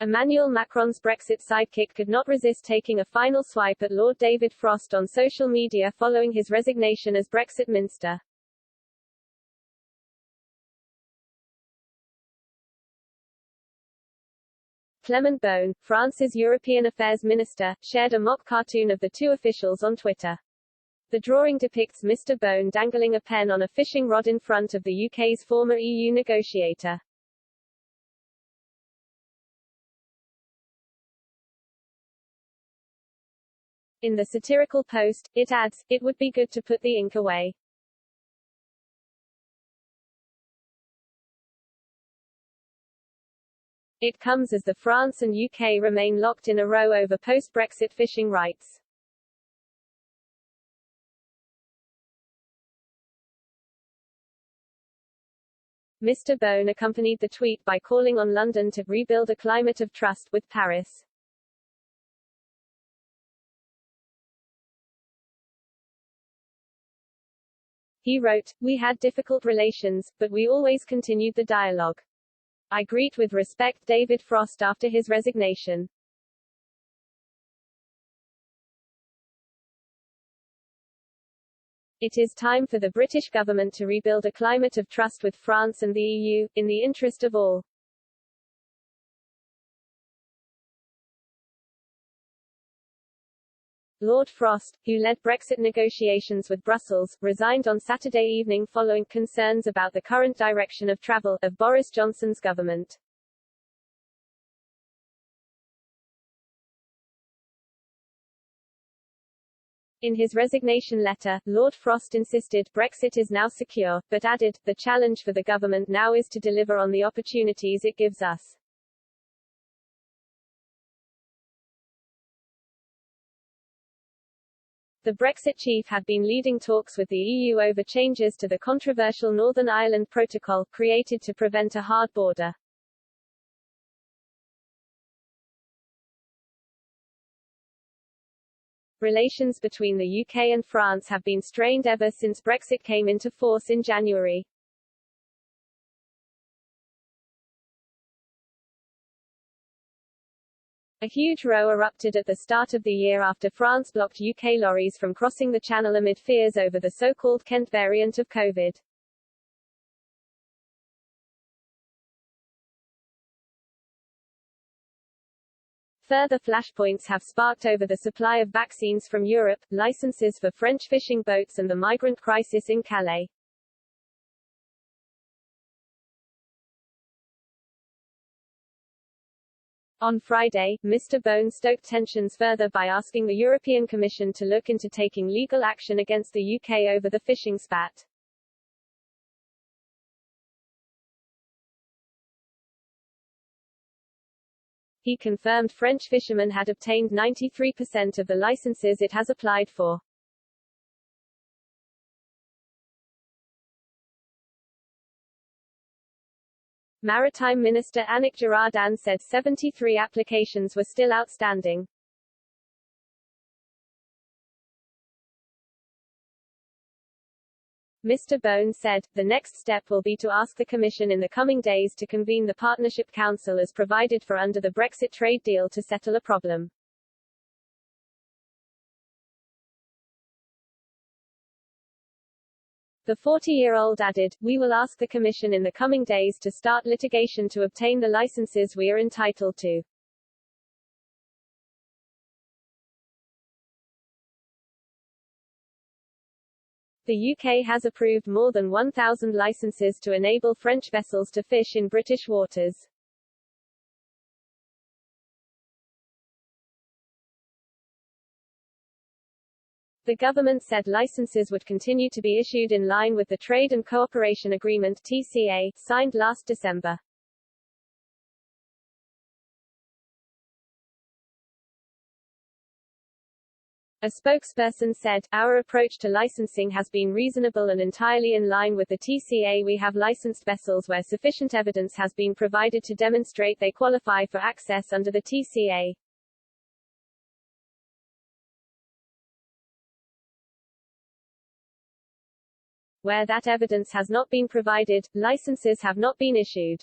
Emmanuel Macron's Brexit sidekick could not resist taking a final swipe at Lord David Frost on social media following his resignation as Brexit Minister. Clement Beaune, France's European Affairs Minister, shared a mock cartoon of the two officials on Twitter. The drawing depicts Mr. Beaune dangling a pen on a fishing rod in front of the UK's former EU negotiator. In the satirical post, it adds, "It would be good to put the ink away." It comes as the France and UK remain locked in a row over post-Brexit fishing rights. Mr. Beaune accompanied the tweet by calling on London to rebuild a climate of trust with Paris. He wrote, "We had difficult relations, but we always continued the dialogue. I greet with respect David Frost after his resignation. It is time for the British government to rebuild a climate of trust with France and the EU, in the interest of all." Lord Frost, who led Brexit negotiations with Brussels, resigned on Saturday evening following concerns about the current direction of travel of Boris Johnson's government. In his resignation letter, Lord Frost insisted Brexit is now secure, but added, "The challenge for the government now is to deliver on the opportunities it gives us." The Brexit chief had been leading talks with the EU over changes to the controversial Northern Ireland Protocol, created to prevent a hard border. Relations between the UK and France have been strained ever since Brexit came into force in January. A huge row erupted at the start of the year after France blocked UK lorries from crossing the Channel amid fears over the so-called Kent variant of COVID. Further flashpoints have sparked over the supply of vaccines from Europe, licenses for French fishing boats and the migrant crisis in Calais. On Friday, Mr. Beaune stoked tensions further by asking the European Commission to look into taking legal action against the UK over the fishing spat. He confirmed French fishermen had obtained 93% of the licenses it has applied for. Maritime Minister Annick Girardin said 73 applications were still outstanding. Mr. Beaune said, "The next step will be to ask the Commission in the coming days to convene the Partnership Council as provided for under the Brexit trade deal to settle a problem." The 40-year-old added, "We will ask the Commission in the coming days to start litigation to obtain the licenses we are entitled to." The UK has approved more than 1,000 licenses to enable French vessels to fish in British waters. The government said licenses would continue to be issued in line with the Trade and Cooperation Agreement (TCA) signed last December. A spokesperson said, "Our approach to licensing has been reasonable and entirely in line with the TCA. We have licensed vessels where sufficient evidence has been provided to demonstrate they qualify for access under the TCA. Where that evidence has not been provided, licenses have not been issued."